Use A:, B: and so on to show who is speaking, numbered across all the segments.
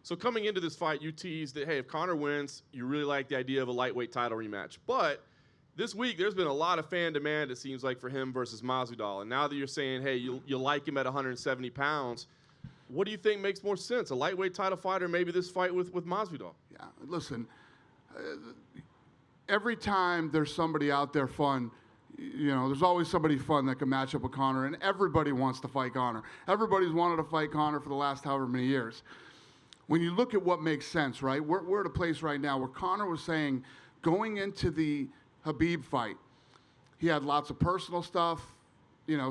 A: So coming into this fight, you teased that, hey, if Conor wins, you really like the idea of a lightweight title rematch. But this week, there's been a lot of fan demand, it seems like, for him versus Masvidal. And now that you're saying, hey, you like him at 170 pounds, what do you think makes more sense, a lightweight title fight or maybe this fight with Masvidal?
B: Yeah, listen, every time there's somebody out there fun, there's always somebody fun that can match up with Conor, and everybody wants to fight Conor. Everybody's wanted to fight Conor for the last however many years. When you look at what makes sense, right, we're at a place right now where Conor was saying going into the Khabib fight, he had lots of personal stuff,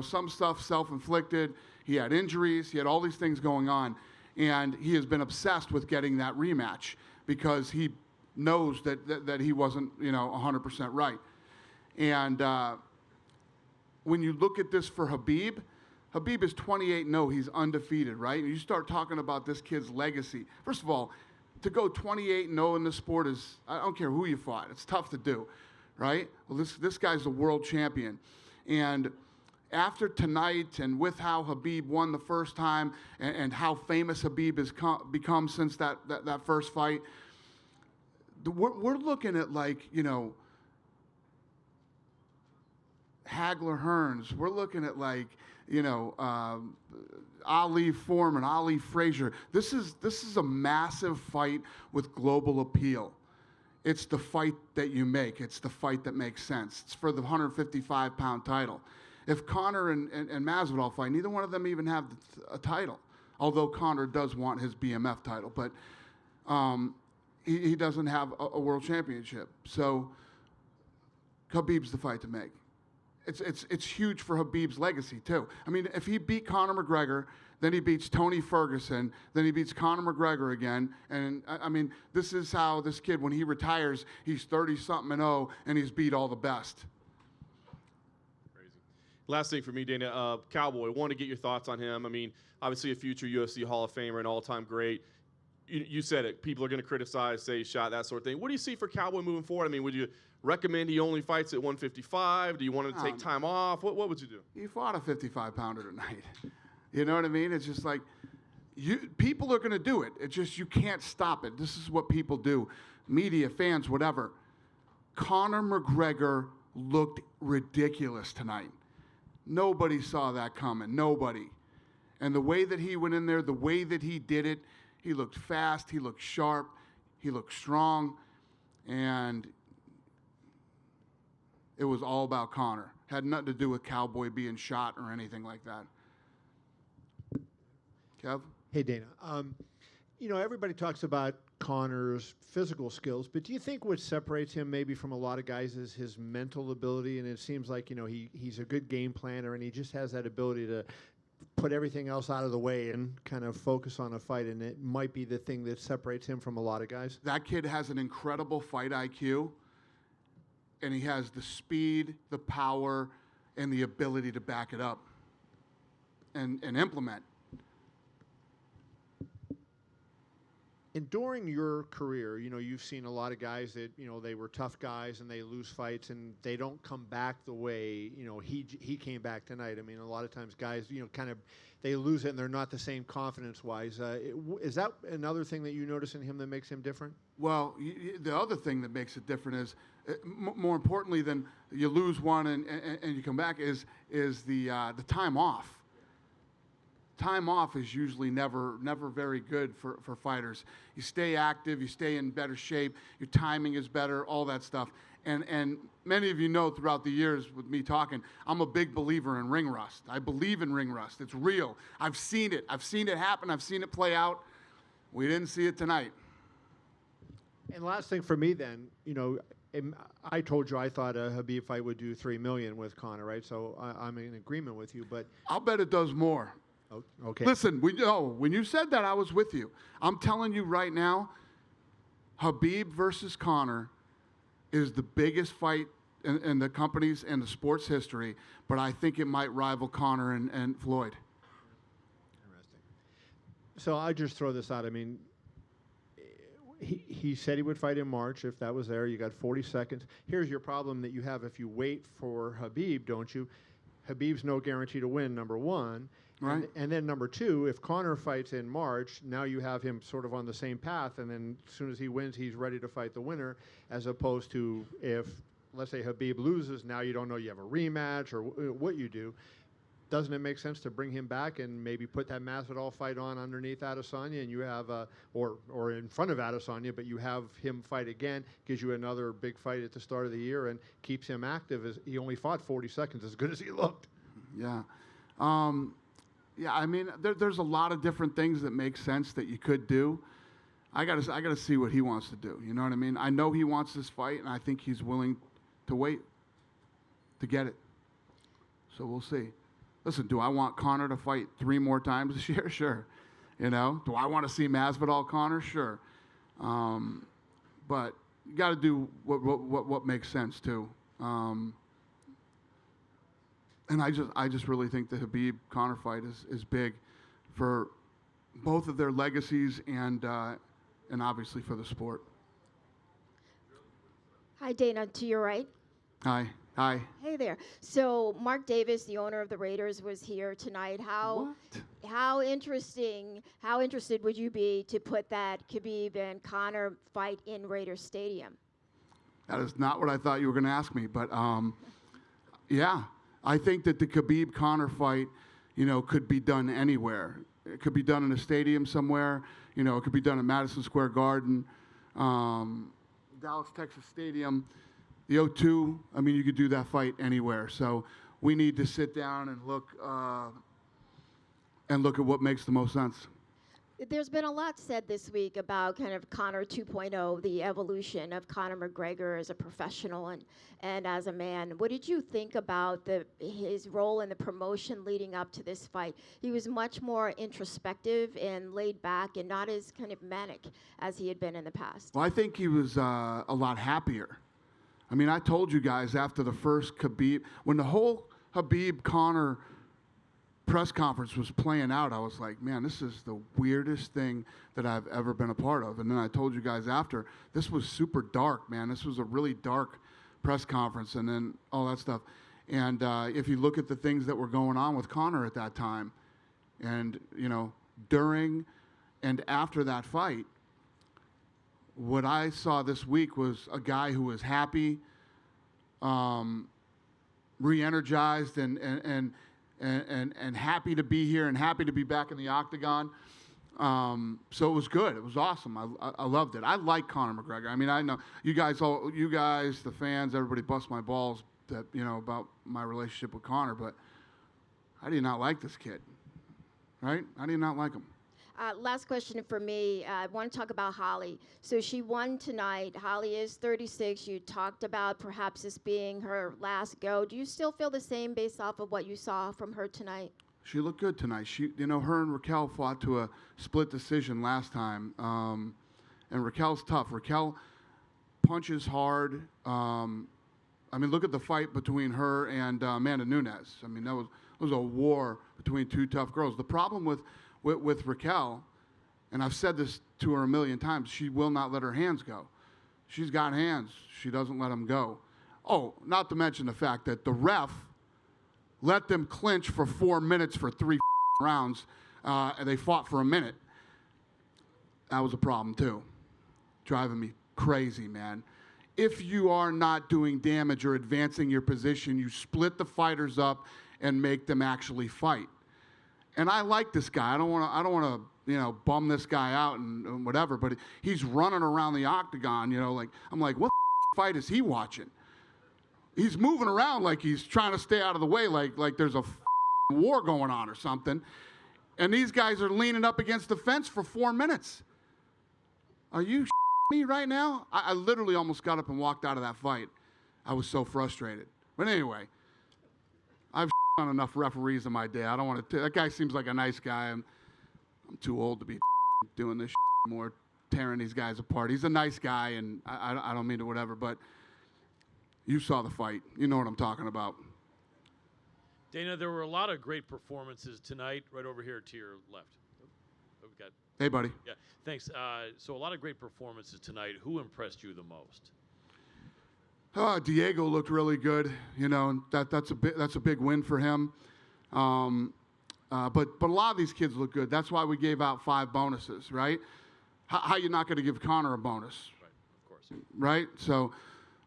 B: some stuff self-inflicted. He had injuries. He had all these things going on. And he has been obsessed with getting that rematch because he knows that he wasn't, 100% right. And when you look at this for Khabib is 28-0. He's undefeated, right? And you start talking about this kid's legacy. First of all, to go 28-0 in this sport is, I don't care who you fought. It's tough to do, right? Well, this guy's the world champion. And after tonight and with how Khabib won the first time and how famous Khabib has become since that first fight, we're looking at Hagler Hearns. We're looking at Ali Foreman, Ali Frazier. This is a massive fight with global appeal. It's the fight that you make. It's the fight that makes sense. It's for the 155-pound title. If Conor and Masvidal fight, neither one of them even have a title, although Conor does want his BMF title, but he doesn't have a world championship. So Khabib's the fight to make. It's huge for Khabib's legacy, too. I mean, if he beat Conor McGregor, then he beats Tony Ferguson, then he beats Conor McGregor again. And, I mean, this is how this kid, when he retires, he's 30-something-0, and he's beat all the best.
A: Crazy. Last thing for me, Dana, Cowboy, want to get your thoughts on him. I mean, obviously a future UFC Hall of Famer, an all-time great. You said it. People are going to criticize, say shot, that sort of thing. What do you see for Cowboy moving forward? I mean, would you recommend he only fights at 155? Do you want him to take time off? What would you do?
B: He fought a 55-pounder tonight. You know what I mean? It's just like people are going to do it. It's just you can't stop it. This is what people do. Media, fans, whatever. Conor McGregor looked ridiculous tonight. Nobody saw that coming. Nobody. And the way that he went in there, the way that he did it, he looked fast, he looked sharp, he looked strong, and it was all about Conor. Had nothing to do with Cowboy being shot or anything like that. Kev?
C: Hey, Dana. Everybody talks about Conor's physical skills, but do you think what separates him maybe from a lot of guys is his mental ability? And it seems like, he's a good game planner, and he just has that ability to put everything else out of the way and kind of focus on a fight, and it might be the thing that separates him from a lot of guys.
B: That kid has an incredible fight IQ, and he has the speed, the power, and the ability to back it up and implement.
C: And during your career, you've seen a lot of guys that, they were tough guys and they lose fights and they don't come back the way, he came back tonight. I mean, a lot of times guys, they lose it and they're not the same confidence-wise. Is that another thing that you notice in him that makes him different?
B: Well, the other thing that makes it different is, more importantly than you lose one and you come back, is the time off. Time off is usually never very good for fighters. You stay active, you stay in better shape, your timing is better, all that stuff. And many of you know throughout the years with me talking, I'm a big believer in ring rust. I believe in ring rust. It's real. I've seen it. I've seen it happen. I've seen it play out. We didn't see it tonight.
C: And last thing for me then, I told you I thought a Khabib fight would do $3 million with Conor, right? So I'm in agreement with you, but
B: I'll bet it does more.
C: Okay.
B: Listen, when you said that, I was with you. I'm telling you right now, Khabib versus Conor is the biggest fight in the company's and the sports history, but I think it might rival Conor and Floyd.
C: Interesting. So I just throw this out. I mean, he said he would fight in March if that was there. You got 40 seconds. Here's your problem that you have if you wait for Khabib, don't you? Khabib's no guarantee to win, number one.
B: Right.
C: And then number two, if Conor fights in March, now you have him sort of on the same path, and then as soon as he wins, he's ready to fight the winner, as opposed to if, let's say, Khabib loses, now you don't know you have a rematch or what you do. Doesn't it make sense to bring him back and maybe put that Masvidal fight on underneath Adesanya, and you have or in front of Adesanya, but you have him fight again, gives you another big fight at the start of the year, and keeps him active. As he only fought 40 seconds, as good as he looked.
B: Yeah. Yeah, I mean, there's a lot of different things that make sense that you could do. I gotta see what he wants to do. You know what I mean? I know he wants this fight, and I think he's willing to wait to get it. So we'll see. Listen, do I want Conor to fight 3 more times this year? Sure. You know, do I want to see Masvidal Conor? Sure. But you got to do what makes sense too. And I just really think the Khabib Conor fight is big for both of their legacies and obviously for the sport.
D: Hi, Dana, to your right.
B: Hi. Hi.
D: Hey there. So Mark Davis, the owner of the Raiders, was here tonight. How interested would you be to put that Khabib and Conor fight in Raiders Stadium?
B: That is not what I thought you were going to ask me, but yeah, I think that the Khabib Conor fight, you know, could be done anywhere. It could be done in a stadium somewhere. You know, it could be done at Madison Square Garden, Dallas, Texas Stadium. The O2, I mean, you could do that fight anywhere. So we need to sit down and look at what makes the most sense.
D: There's been a lot said this week about kind of Conor 2.0, the evolution of Conor McGregor as a professional and as a man. What did you think about his role in the promotion leading up to this fight? He was much more introspective and laid back and not as kind of manic as he had been in the past.
B: Well, I think he was a lot happier. I mean, I told you guys after the first Khabib, when the whole Khabib-Conor press conference was playing out, I was like, man, this is the weirdest thing that I've ever been a part of. And then I told you guys after, this was super dark, man. This was a really dark press conference and then all that stuff. And if you look at the things that were going on with Conor at that time, and, you know, during and after that fight, what I saw this week was a guy who was happy, re-energized, and happy to be here and happy to be back in the octagon. So it was good. It was awesome. I loved it. I like Conor McGregor. I mean, I know you guys, the fans, everybody busts my balls that, you know, about my relationship with Conor, but I did not like this kid, right? I did not like him.
D: Last question for me. I want to talk about Holly. So she won tonight. Holly is 36. You talked about perhaps this being her last go. Do you still feel the same based off of what you saw from her tonight?
B: She looked good tonight. You know, her and Raquel fought to a split decision last time. And Raquel's tough. Raquel punches hard. I mean, look at the fight between her and Amanda Nunes. I mean, that was a war between 2 tough girls. The problem with Raquel, and I've said this to her a million times, she will not let her hands go. She's got hands. She doesn't let them go. Oh, not to mention the fact that the ref let them clinch for 4 minutes for 3 rounds, and they fought for a minute. That was a problem, too. Driving me crazy, man. If you are not doing damage or advancing your position, you split the fighters up and make them actually fight. And I like this guy. I don't want to, you know, bum this guy out and whatever. But he's running around the octagon, you know, like I'm like, what fight is he watching? He's moving around like he's trying to stay out of the way, like there's a war going on or something. And these guys are leaning up against the fence for 4 minutes. Are you me right now? I literally almost got up and walked out of that fight. I was so frustrated. But anyway, I've on enough referees in my day. I don't want to. That guy seems like a nice guy. I'm too old to be doing this more, tearing these guys apart. He's a nice guy, and I don't mean to whatever, but you saw the fight. You know what I'm talking about.
E: Dana, there were a lot of great performances tonight. Right over here to your left. Oh, we got.
B: Hey, buddy.
E: Yeah, thanks. So a lot of great performances tonight. Who impressed you the most?
B: Diego looked really good. You know, that's a big win for him. But a lot of these kids look good. That's why we gave out 5 bonuses, right? How you not going to give Conor a bonus?
E: Right, of course.
B: Right? So,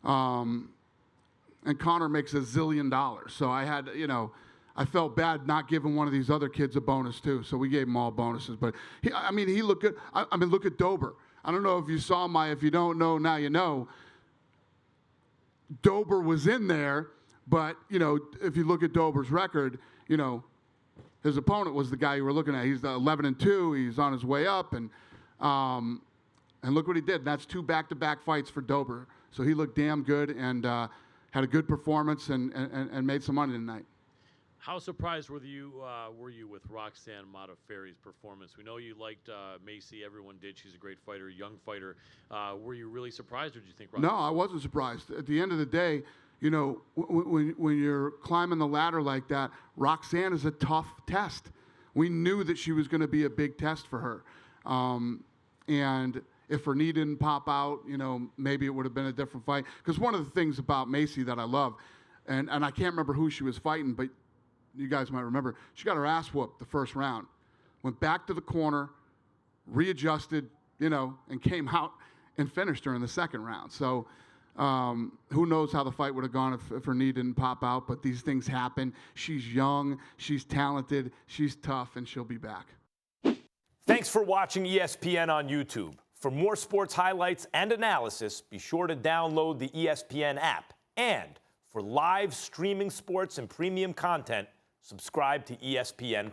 B: and Conor makes $1 zillion. So I had, I felt bad not giving one of these other kids a bonus too. So we gave them all bonuses. But he looked good. I mean, look at Dober. I don't know if you saw if you don't know, now you know. Dober was in there, but, if you look at Dober's record, his opponent was the guy you were looking at. He's 11-2. He's on his way up, and look what he did. That's 2 back-to-back fights for Dober. So he looked damn good and had a good performance and made some money tonight.
E: How surprised were you with Roxanne Modafferi's performance? We know you liked Macy. Everyone did. She's a great fighter, young fighter. Were you really surprised, or did you think Roxanne?
B: No, I wasn't surprised. At the end of the day, when you're climbing the ladder like that, Roxanne is a tough test. We knew that she was going to be a big test for her. And if her knee didn't pop out, maybe it would have been a different fight. Because one of the things about Macy that I love, and I can't remember who she was fighting, but you guys might remember, she got her ass whooped the first round. Went back to the corner, readjusted, and came out and finished her in the second round. So who knows how the fight would have gone if her knee didn't pop out, but these things happen. She's young, she's talented, she's tough, and she'll be back.
F: Thanks for watching ESPN on YouTube. For more sports highlights and analysis, be sure to download the ESPN app. And for live streaming sports and premium content, subscribe to ESPN+.